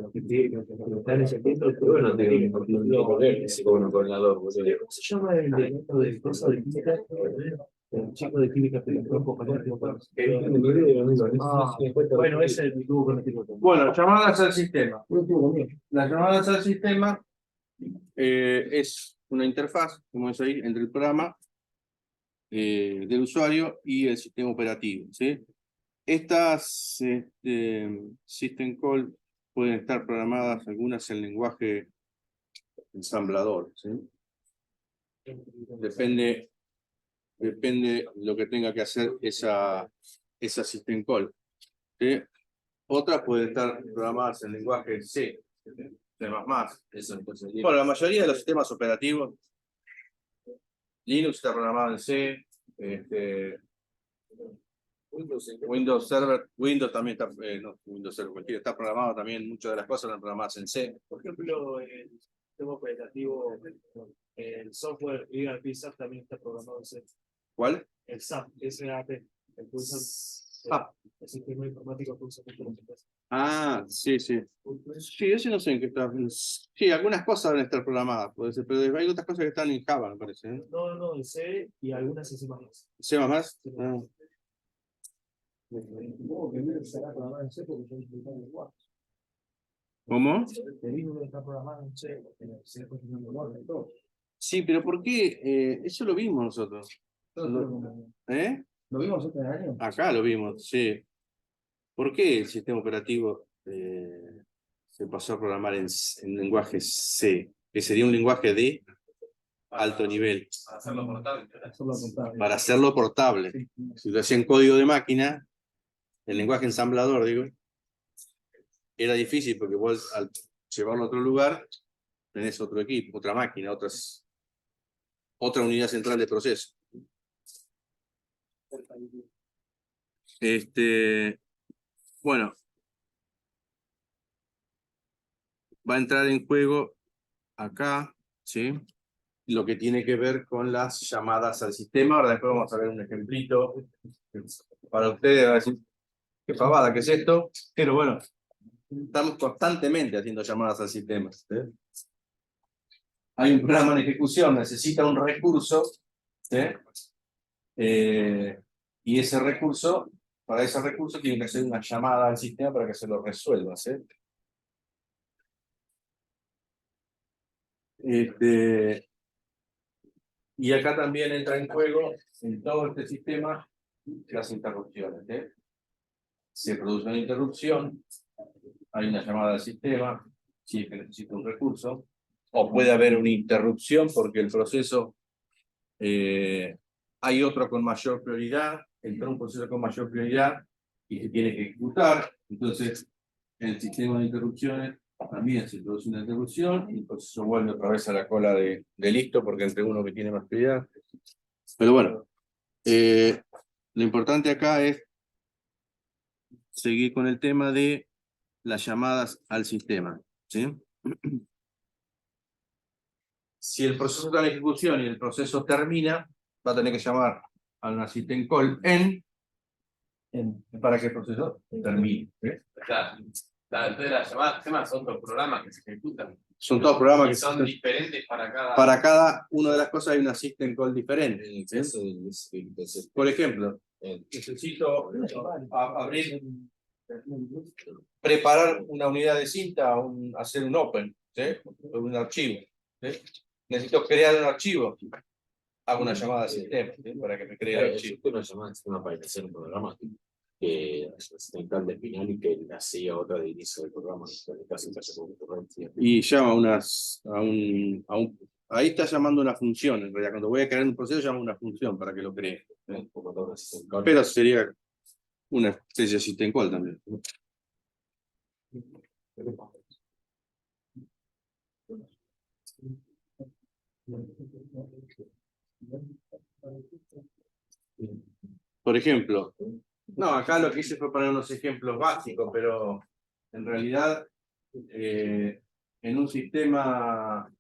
los que están encendiendo el juego no tienen ningún problema, si como un coordinador. ¿Cómo se llama el de cosas de química? El chico de química que le tocó para bueno, ese tuvo con el tipo. Bueno, llamadas al sistema. Las llamadas al sistema es una interfaz, como es ahí, entre el programa del usuario y el sistema operativo, ¿sí? Estas system call pueden estar programadas algunas en lenguaje ensamblador, ¿sí? Depende lo que tenga que hacer esa system call, ¿sí? Otras pueden estar programadas en lenguaje C, C++. Bueno, la mayoría de los sistemas operativos, Linux está programado en C, Windows Server, Windows también está, no, Windows Server cualquiera, está programado también, muchas de las cosas están programadas en C. Por ejemplo, el sistema operativo, el software ERP SAP también está programado en C. ¿Cuál? El SAP, SAP, el que usan SAP. El sistema informático que usa mucho las empresas. Ah, sí, sí. Sí, ese no sé en qué está. Sí, algunas cosas deben estar programadas, puede ser, pero hay otras cosas que están en Java, me parece. ¿Eh? No, en C y algunas en C++. ¿C++? Ah. ¿Cómo? Sí, pero ¿por qué? Eso lo vimos nosotros. ¿Eh? ¿Lo vimos este año? Acá lo vimos, sí. ¿Por qué el sistema operativo se pasó a programar en lenguaje C? Que sería un lenguaje de alto nivel. Para hacerlo portable. Para hacerlo portable. Sí. Si lo hacía en código de máquina, el lenguaje ensamblador, digo, era difícil porque vos al llevarlo a otro lugar, tenés otro equipo, otra máquina, otra unidad central de proceso. Bueno, va a entrar en juego acá, ¿sí? Lo que tiene que ver con las llamadas al sistema. Ahora después vamos a ver un ejemplito para ustedes, a decir, qué pavada, ¿qué es esto? Pero bueno, estamos constantemente haciendo llamadas al sistema. ¿Sí? Hay un programa en ejecución, necesita un recurso, ¿sí? Y ese recurso, para ese recurso tiene que hacer una llamada al sistema para que se lo resuelva, ¿sí? Y acá también entra en juego, en todo este sistema, las interrupciones. Se produce una interrupción, hay una llamada al sistema, si es que necesita un recurso, o puede haber una interrupción porque el proceso, hay otro con mayor prioridad, entra un proceso con mayor prioridad y se tiene que ejecutar. Entonces, en el sistema de interrupciones también se produce una interrupción y el proceso vuelve otra vez a la cola de listo porque entre uno que tiene más prioridad. Pero bueno, lo importante acá es seguir con el tema de las llamadas al sistema, ¿sí? Si el proceso está en ejecución y el proceso termina, va a tener que llamar a una system call para que el proceso termine. ¿Sí? Entonces las llamadas al sistema son dos programas que se ejecutan. Son todos programas que son diferentes para cada... Para cada una de las cosas hay una system call diferente. ¿Sí? Por ejemplo, necesito preparar una unidad de cinta, hacer un open, ¿sí? Un archivo. ¿Sí? Necesito crear un archivo. Hago una llamada al sistema, ¿sí? Para que me cree el archivo. Una llamada al sistema para iniciar un programa que está de final y que le hacía otra de inicio del programa. Y llama ahí está llamando una función, en realidad. Cuando voy a crear un proceso, llamo una función para que lo cree. Pero sería una especie de system call también. Por ejemplo, no, acá lo que hice fue poner unos ejemplos básicos, pero en realidad en un sistema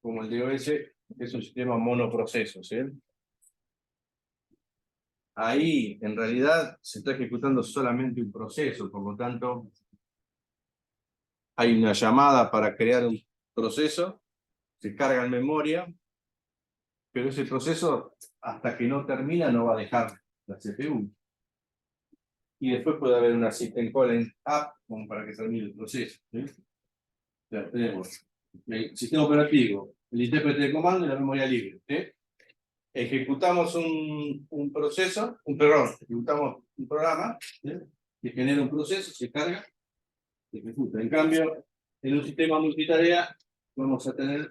como el de OS, es un sistema monoproceso, ¿sí? ahí en realidad se está ejecutando solamente un proceso, por lo tanto, hay una llamada para crear un proceso, se carga en memoria, pero ese proceso, hasta que no termina, no va a dejar la CPU. Y después puede haber una system call en app, como para que termine el proceso, ¿sí? Ya tenemos el sistema operativo, el intérprete de comando y la memoria libre, ¿sí? Ejecutamos un proceso, ejecutamos un programa, ¿sí? Que genera un proceso, se carga, se ejecuta. En cambio, en un sistema multitarea vamos a tener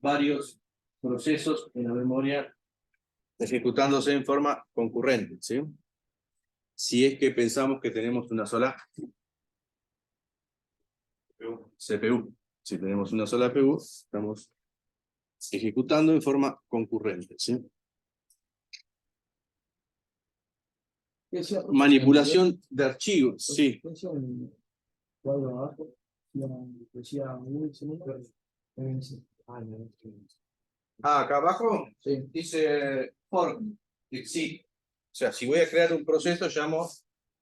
varios procesos en la memoria ejecutándose en forma concurrente, ¿sí? Si es que pensamos que tenemos una sola CPU. Si tenemos una sola CPU, estamos ejecutando en forma concurrente, ¿sí? Manipulación de archivos, sí. Acá abajo dice fork, sí. O sea, si voy a crear un proceso, llamo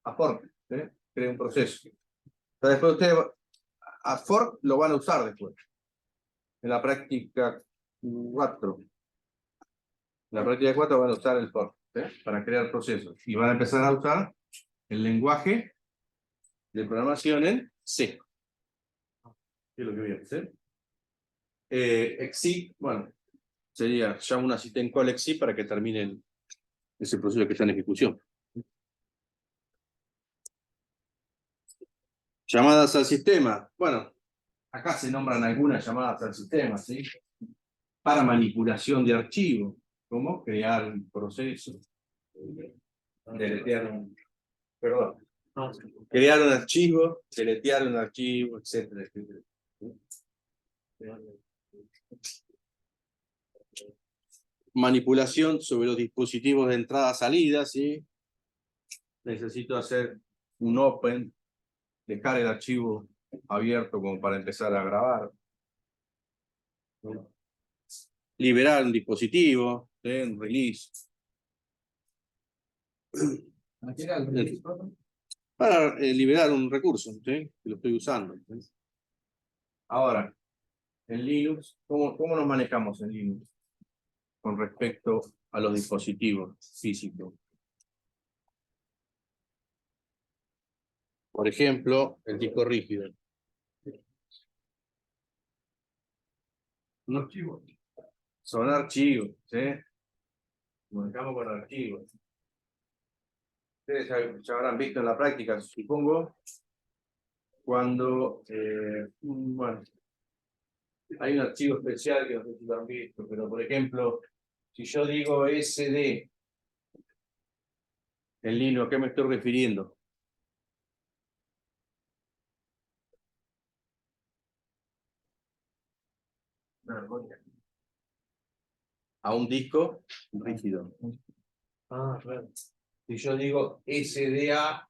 a fork, ¿sí? Creo un proceso. Pero después ustedes a fork lo van a usar después. En la práctica 4. En la práctica 4 van a usar el fork, ¿sí? Para crear procesos. Y van a empezar a usar el lenguaje de programación en C. ¿Qué es lo que voy a hacer? Exit, bueno, sería ya una system call exit para que termine ese proceso que está en ejecución. Llamadas al sistema. Bueno, acá se nombran algunas llamadas al sistema, ¿sí? Para manipulación de archivos, como crear un proceso, deletear un, perdón, crear un archivo, deletear un archivo, etcétera, etcétera. Manipulación sobre los dispositivos de entrada-salida, ¿sí? Necesito hacer un open, dejar el archivo abierto como para empezar a grabar. Liberar un dispositivo, ¿sí? Un release. Para liberar un recurso, ¿sí? Que lo estoy usando, ¿sí? Ahora, en Linux, ¿cómo nos manejamos en Linux con respecto a los dispositivos físicos? Por ejemplo, el disco rígido. Un archivo. Son archivos, ¿sí? Nos manejamos con archivos. Ustedes ya habrán visto en la práctica, supongo, cuando, bueno, hay un archivo especial que no sé si lo han visto, pero por ejemplo, si yo digo SD en Linux, ¿a qué me estoy refiriendo? A un disco rígido. Claro. Si yo digo SDA,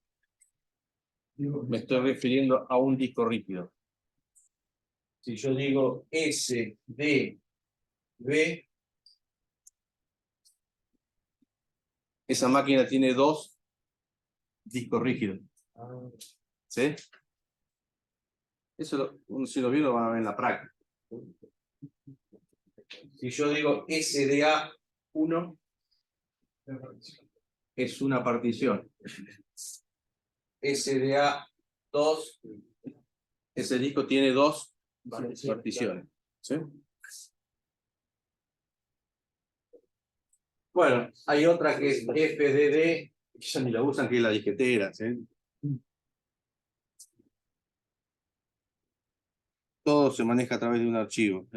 me estoy refiriendo a un disco rígido. Si yo digo SDB, esa máquina tiene 2 discos rígidos. ¿Sí? Eso, si lo vieron, lo van a ver en la práctica. Si yo digo SDA1, es una partición. SDA2, ese disco tiene 2 particiones. ¿Sí? Bueno, hay otra que es FDD, que ya ni la usan, que es la disquetera. ¿Sí? Todo se maneja a través de un archivo.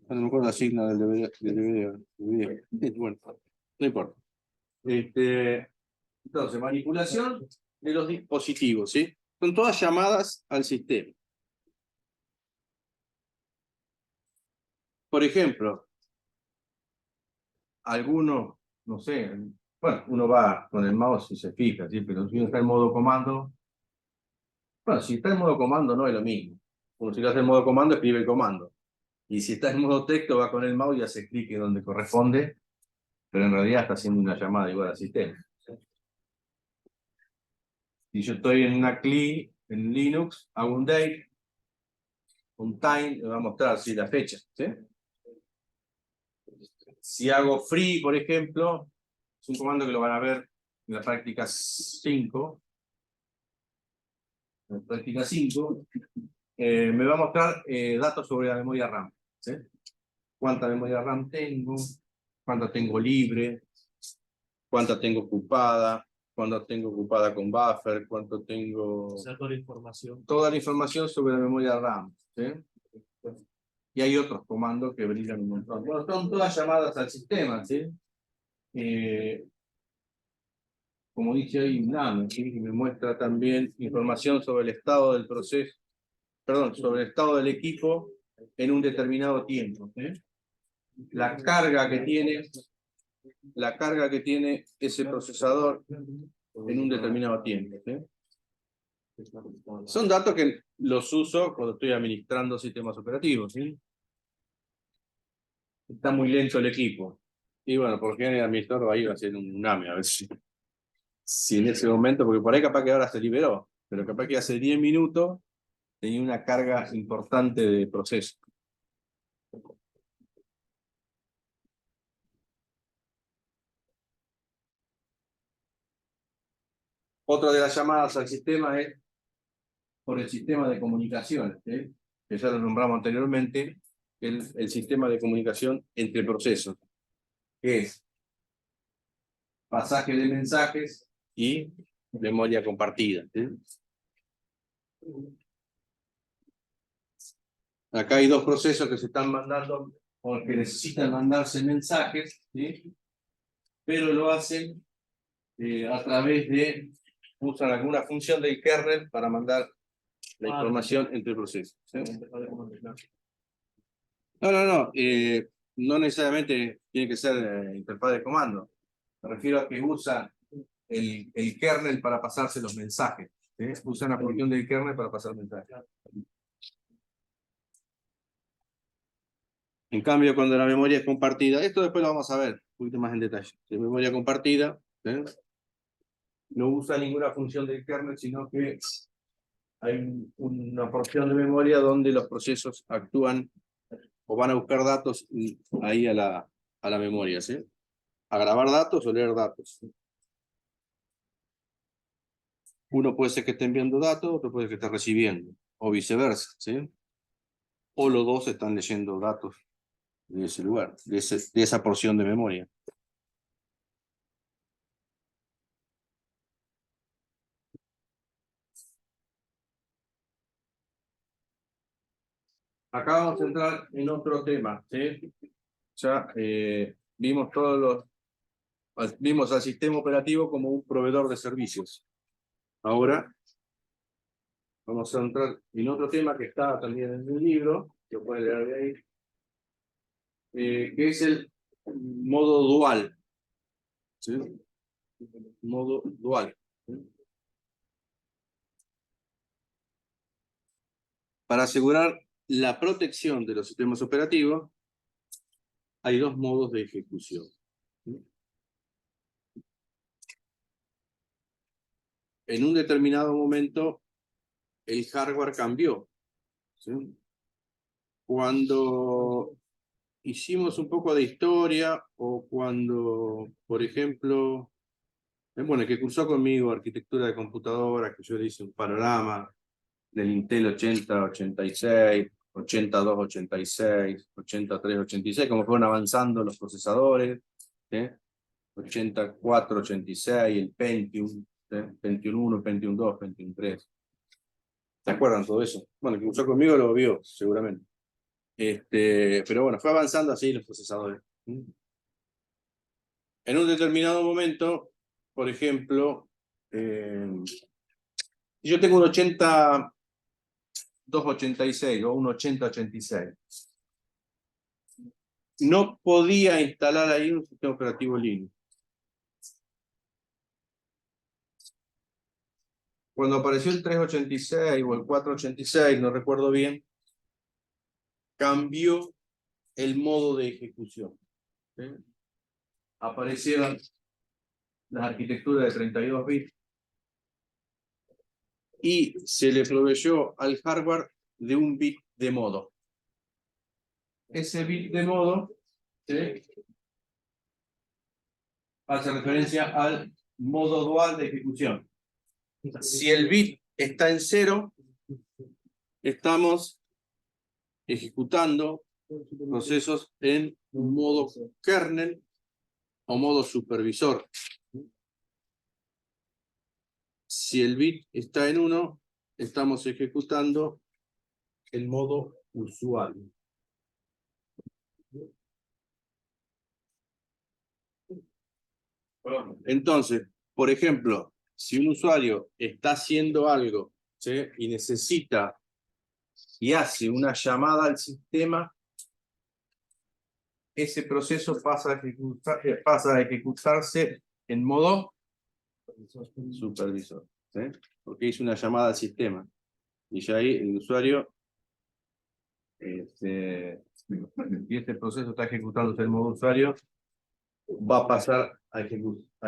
No me acuerdo la sigla del DVD. Bueno, no importa. Entonces, manipulación de los dispositivos, ¿sí? Son todas llamadas al sistema. Por ejemplo, algunos, no sé, bueno, uno va con el mouse y se fija, ¿sí? Pero si uno está en modo comando, bueno, si está en modo comando no es lo mismo. Uno si lo hace en modo comando, escribe el comando. Y si está en modo texto, va con el mouse y hace clic en donde corresponde, pero en realidad está haciendo una llamada igual al sistema. Si yo estoy en una CLI, en Linux, hago un date, un time, me va a mostrar ¿sí? La fecha. ¿Sí? Si hago free, por ejemplo, es un comando que lo van a ver en la práctica 5. En la práctica 5, me va a mostrar datos sobre la memoria RAM. ¿Sí? Cuánta memoria RAM tengo, cuánta tengo libre, cuánta tengo ocupada, cuánta tengo ocupada con buffer, cuánto tengo... O sea, toda la información. Toda la información sobre la memoria RAM. ¿Sí? Y hay otros comandos que brillan un montón. Bueno, son todas llamadas al sistema, ¿sí? Como dice ahí, NAM, ¿sí? Y me muestra también información sobre el estado del proceso, perdón, sobre el estado del equipo en un determinado tiempo. ¿Sí? La carga que tiene ese procesador en un determinado tiempo. ¿Sí? Son datos que los uso cuando estoy administrando sistemas operativos. ¿Sí? Está muy lento el equipo. Y bueno, por qué el administrador va a ir a hacer un AME, a ver si en ese momento, porque por ahí capaz que ahora se liberó, pero capaz que hace 10 minutos tenía una carga importante de proceso. Otra de las llamadas al sistema es por el sistema de comunicaciones, que ya lo nombramos anteriormente, el sistema de comunicación entre procesos, que es pasaje de mensajes y memoria compartida. ¿Sí? Acá hay dos procesos que se están mandando, o que necesitan mandarse mensajes, ¿sí? Pero lo hacen a través de, usan alguna función del kernel para mandar la información entre procesos. ¿Sí? No, no necesariamente tiene que ser interfaz de comando. Me refiero a que usa el kernel para pasarse los mensajes. ¿Sí? Usan la función del kernel para pasar mensajes. En cambio, cuando la memoria es compartida, esto después lo vamos a ver un poquito más en detalle. La memoria compartida, ¿sí? No usa ninguna función del kernel, sino que hay una porción de memoria donde los procesos actúan o van a buscar datos ahí a la memoria, ¿sí? A grabar datos o leer datos. Uno puede ser que esté enviando datos, otro puede ser que esté recibiendo, o viceversa, ¿sí? O los dos están leyendo datos de ese lugar, de esa porción de memoria. Acá vamos a entrar en otro tema, ¿sí? Ya vimos vimos al sistema operativo como un proveedor de servicios. Ahora vamos a entrar en otro tema que está también en el libro, que pueden leer de ahí, que es el modo dual. ¿Sí? Modo dual. ¿Sí? Para asegurar la protección de los sistemas operativos, hay dos modos de ejecución. ¿Sí? En un determinado momento, el hardware cambió. ¿Sí? Cuando hicimos un poco de historia, o cuando, por ejemplo, bueno, el que cursó conmigo arquitectura de computadoras, que yo le hice un panorama del Intel 8086, 8286, 8386, como fueron avanzando los procesadores, ¿sí? 8486, el Pentium, ¿sí? Pentium 1, Pentium 2, Pentium 3. ¿Se acuerdan todo eso? Bueno, el que cursó conmigo lo vio, seguramente. Pero bueno, fue avanzando así los procesadores. En un determinado momento, por ejemplo, yo tengo un 8286 o un 8086. No podía instalar ahí un sistema operativo Linux. Cuando apareció el 386 o el 486, no recuerdo bien, cambió el modo de ejecución. ¿Sí? Aparecieron las arquitecturas de 32 bits y se le proveyó al hardware de un bit de modo. Ese bit de modo, ¿sí?, hace referencia al modo dual de ejecución. Si el bit está en 0, estamos ejecutando procesos en modo kernel o modo supervisor. Si el bit está en 1, estamos ejecutando el modo usuario. Entonces, por ejemplo, si un usuario está haciendo algo, ¿sí?, y necesita y hace una llamada al sistema, ese proceso pasa a ejecutarse en modo supervisor, ¿sí?, porque hizo una llamada al sistema. Y ya ahí el usuario, y este proceso está ejecutándose en modo usuario, va a pasar a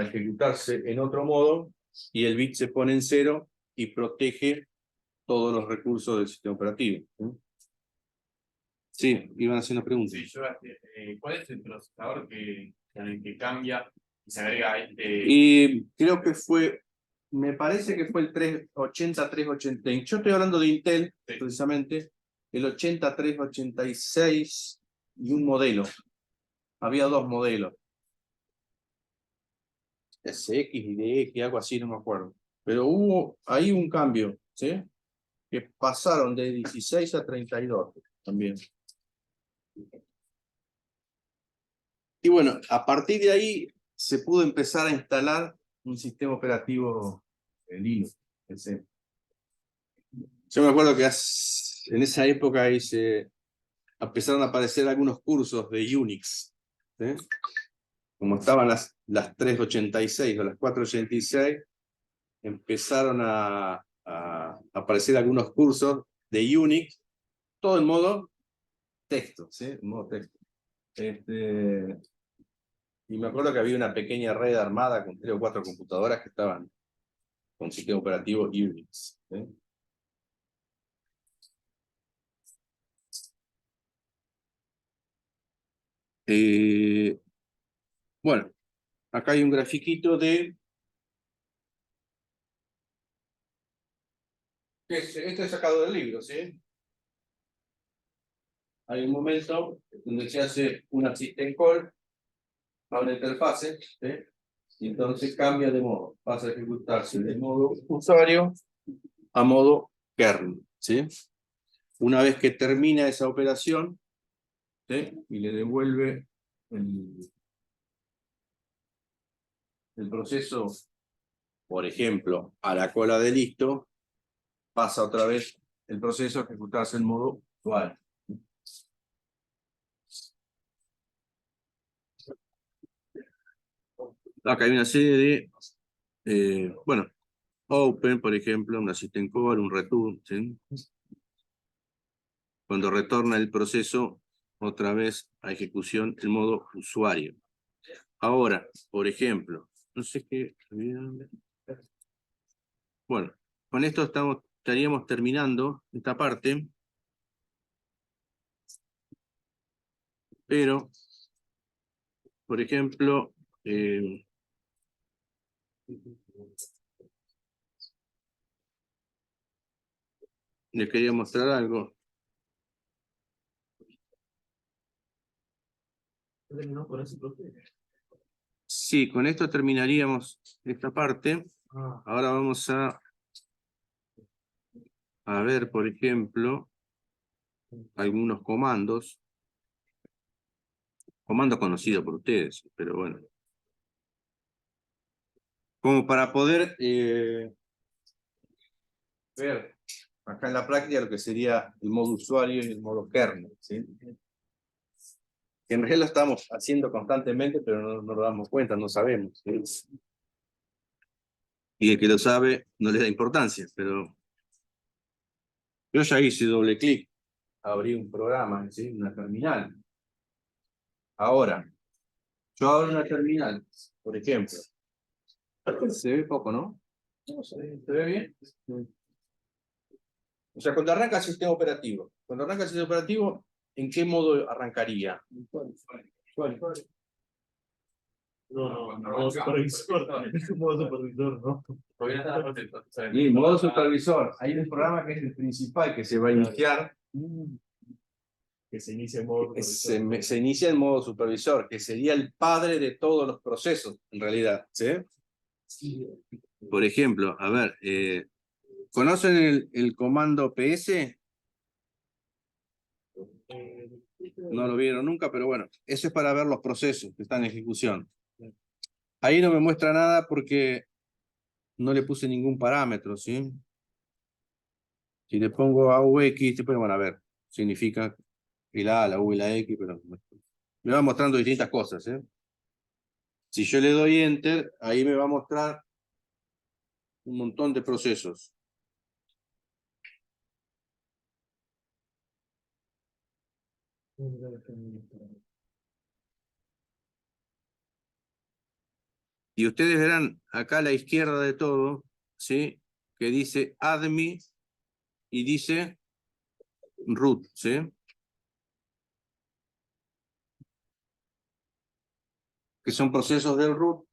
ejecutarse en otro modo y el bit se pone en 0 y protege todos los recursos del sistema operativo. Sí, iban haciendo preguntas. Sí, ¿cuál es el procesador en el que cambia y se agrega este? Y creo que me parece que fue el 380, 380. Yo estoy hablando de Intel, sí, precisamente, el 80, 386 y un modelo. Había dos modelos. SX y DX, algo así, no me acuerdo. Pero hubo ahí un cambio, ¿sí?, que pasaron de 16 a 32 también. Y bueno, a partir de ahí se pudo empezar a instalar un sistema operativo Linux. Yo me acuerdo que en esa época ahí empezaron a aparecer algunos cursos de Unix, ¿sí? Como estaban las 386 o las 486, empezaron a aparecer algunos cursos de Unix, todo en modo texto, ¿sí? En modo texto. Y me acuerdo que había una pequeña red armada con 3 o 4 computadoras que estaban con sistema operativo Unix, ¿sí? Bueno, acá hay un grafiquito de... Esto es sacado del libro, ¿sí? Hay un momento donde se hace una system call a una interfase, ¿sí?, y entonces cambia de modo, pasa a ejecutarse de modo usuario a modo kernel, ¿sí? Una vez que termina esa operación, ¿sí?, y le devuelve el proceso, por ejemplo, a la cola de listo, pasa otra vez el proceso a ejecutarse en modo usuario. Acá hay una serie de, bueno, open, por ejemplo, una system call, un return, ¿sí?, cuando retorna el proceso otra vez a ejecución en modo usuario. Ahora, por ejemplo, no sé qué... Bueno, con esto estaríamos terminando esta parte, pero, por ejemplo, les quería mostrar algo. Sí, con esto terminaríamos esta parte. Ahora vamos a ver, por ejemplo, algunos comandos. Comando conocido por ustedes, pero bueno. Como para poder ver acá en la práctica lo que sería el modo usuario y el modo kernel, ¿sí? Que en realidad lo estamos haciendo constantemente, pero no nos damos cuenta, no sabemos, ¿sí? Y el que lo sabe no le da importancia, pero yo ya hice doble clic, abrí un programa, ¿sí?, una terminal. Ahora, yo abro una terminal, por ejemplo. Se ve poco, ¿no? ¿Se ve bien? O sea, cuando arranca el sistema operativo. Cuando arranca el sistema operativo, ¿en qué modo arrancaría? No, modo supervisor. Es un modo supervisor, ¿no? Y modo supervisor. Hay un programa que es el principal que se va a iniciar. Que se inicia en modo supervisor. Se inicia en modo supervisor, que sería el padre de todos los procesos, en realidad. ¿Sí? Por ejemplo, a ver, ¿conocen el comando PS? No lo vieron nunca, pero bueno, eso es para ver los procesos que están en ejecución. Ahí no me muestra nada porque no le puse ningún parámetro, ¿sí? Si le pongo AUX, pero bueno, a ver, significa el A, la U y la X, pero me va mostrando distintas cosas, ¿eh? Si yo le doy Enter, ahí me va a mostrar un montón de procesos. Y ustedes verán acá a la izquierda de todo, ¿sí? Que dice admin y dice root, ¿sí? Que son procesos del root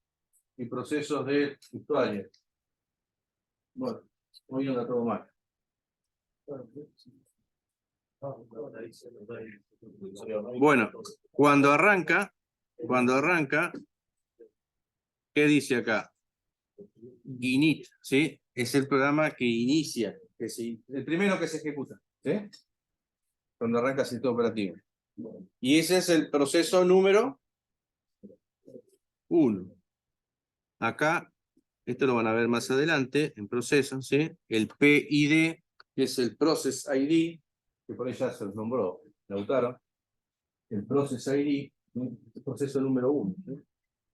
y procesos del usuario. Bueno, hoy anda todo mal. Bueno, cuando arranca, ¿qué dice acá? Init, ¿sí? Es el programa que inicia, el primero que se ejecuta, ¿sí? Cuando arranca el sistema operativo. Y ese es el proceso número 1. Acá, esto lo van a ver más adelante, en procesos, ¿sí? El PID, que es el Process ID, que por ahí ya se los nombró Lautaro. El Process ID, el proceso número 1. ¿Sí?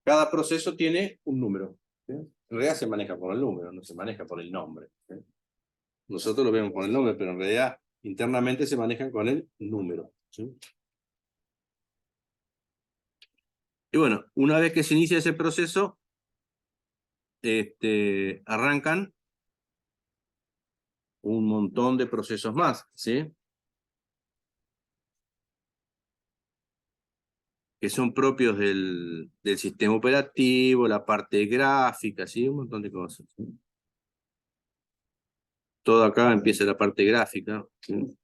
Cada proceso tiene un número. ¿Sí? En realidad se maneja por el número, no se maneja por el nombre. ¿Sí? Nosotros lo vemos por el nombre, pero en realidad internamente se manejan con el número. ¿Sí? Y bueno, una vez que se inicia ese proceso, arrancan un montón de procesos más, ¿sí? Que son propios del sistema operativo, la parte gráfica, ¿sí? Un montón de cosas. ¿Sí? Todo acá empieza la parte gráfica. ¿Sí?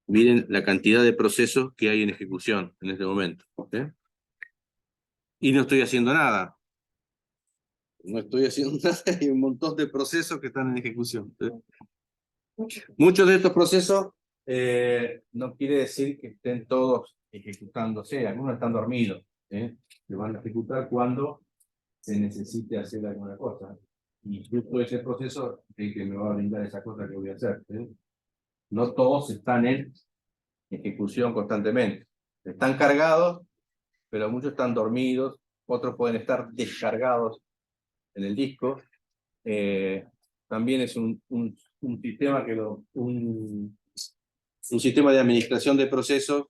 Miren la cantidad de procesos que hay en ejecución en este momento. ¿Sí? Y no estoy haciendo nada. No estoy haciendo nada, hay un montón de procesos que están en ejecución. ¿Sí? Muchos de estos procesos no quiere decir que estén todos ejecutándose, algunos están dormidos, se van a ejecutar cuando se necesite hacer alguna cosa. Y justo ese proceso es el que me va a brindar esa cosa que voy a hacer. No todos están en ejecución constantemente. Están cargados, pero muchos están dormidos, otros pueden estar descargados en el disco. También es un sistema un sistema de administración de procesos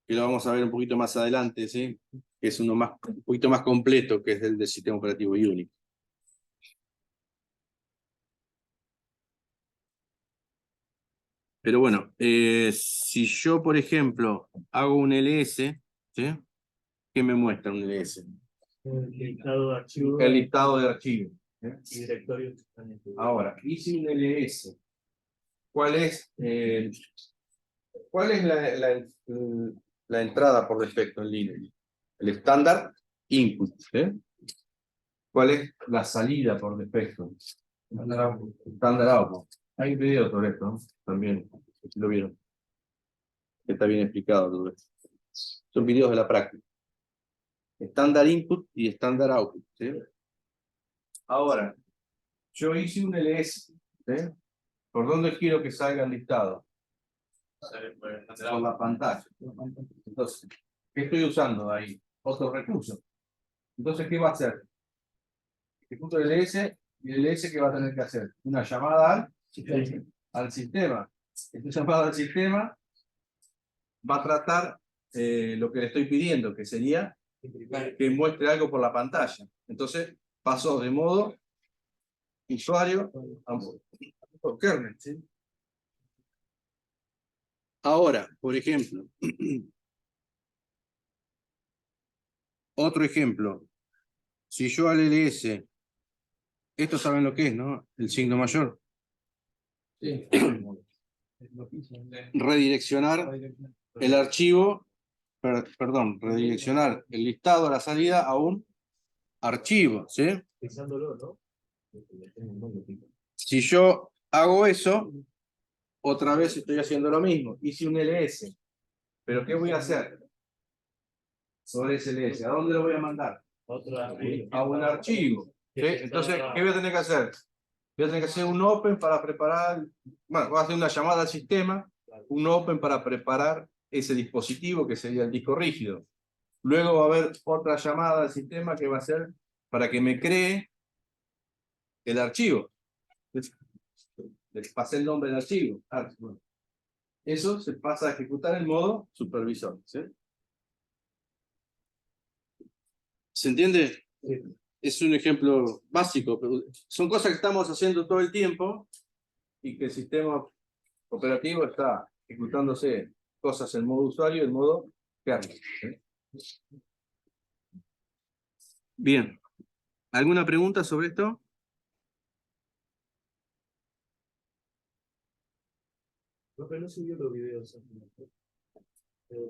que lo vamos a ver un poquito más adelante, ¿sí? Que es un poquito más completo, que es el del sistema operativo Unix. Pero bueno, si yo, por ejemplo, hago un LS, ¿sí? ¿Qué me muestra un LS? El listado de archivos. El listado de archivos. Y directorios. Ahora, hice un LS. ¿Cuál es la entrada por defecto en Linux? El estándar input. ¿Cuál es la salida por defecto? Estándar output. Hay un video sobre esto, ¿no? También, si lo vieron. Está bien explicado todo esto. Son videos de la práctica. Estándar input y estándar output. ¿Sí? Ahora, yo hice un LS. ¿Sí? ¿Por dónde quiero que salga el listado? Por la pantalla. Entonces, ¿qué estoy usando ahí? Otro recurso. Entonces, ¿qué va a hacer? Ejecuto el LS y el LS ¿qué va a tener que hacer? Una llamada al sistema. Esta llamada al sistema va a tratar lo que le estoy pidiendo, que sería que muestre algo por la pantalla. Entonces, paso de modo usuario a modo kernel, ¿sí? Ahora, por ejemplo, otro ejemplo. Si yo al ls, esto saben lo que es, ¿no? El signo mayor. Sí. Redireccionar el archivo, perdón, redireccionar el listado a la salida a un archivo, ¿sí? Pensándolo, ¿no? Si yo hago eso, otra vez estoy haciendo lo mismo. Hice un ls, pero ¿qué voy a hacer sobre ese ls? ¿A dónde lo voy a mandar? A un archivo. ¿Sí? Entonces, ¿qué voy a tener que hacer? Voy a tener que hacer un open para preparar, bueno, voy a hacer una llamada al sistema, un open para preparar ese dispositivo que sería el disco rígido. Luego va a haber otra llamada al sistema que va a ser para que me cree el archivo. Les pasé el nombre del archivo. Bueno, eso se pasa a ejecutar en modo supervisor. ¿Sí? ¿Se entiende? Sí. Es un ejemplo básico, pero son cosas que estamos haciendo todo el tiempo y que el sistema operativo está ejecutándose cosas en modo usuario y en modo kernel. ¿Sí? Bien. ¿Alguna pregunta sobre esto? No, pero no subió los videos.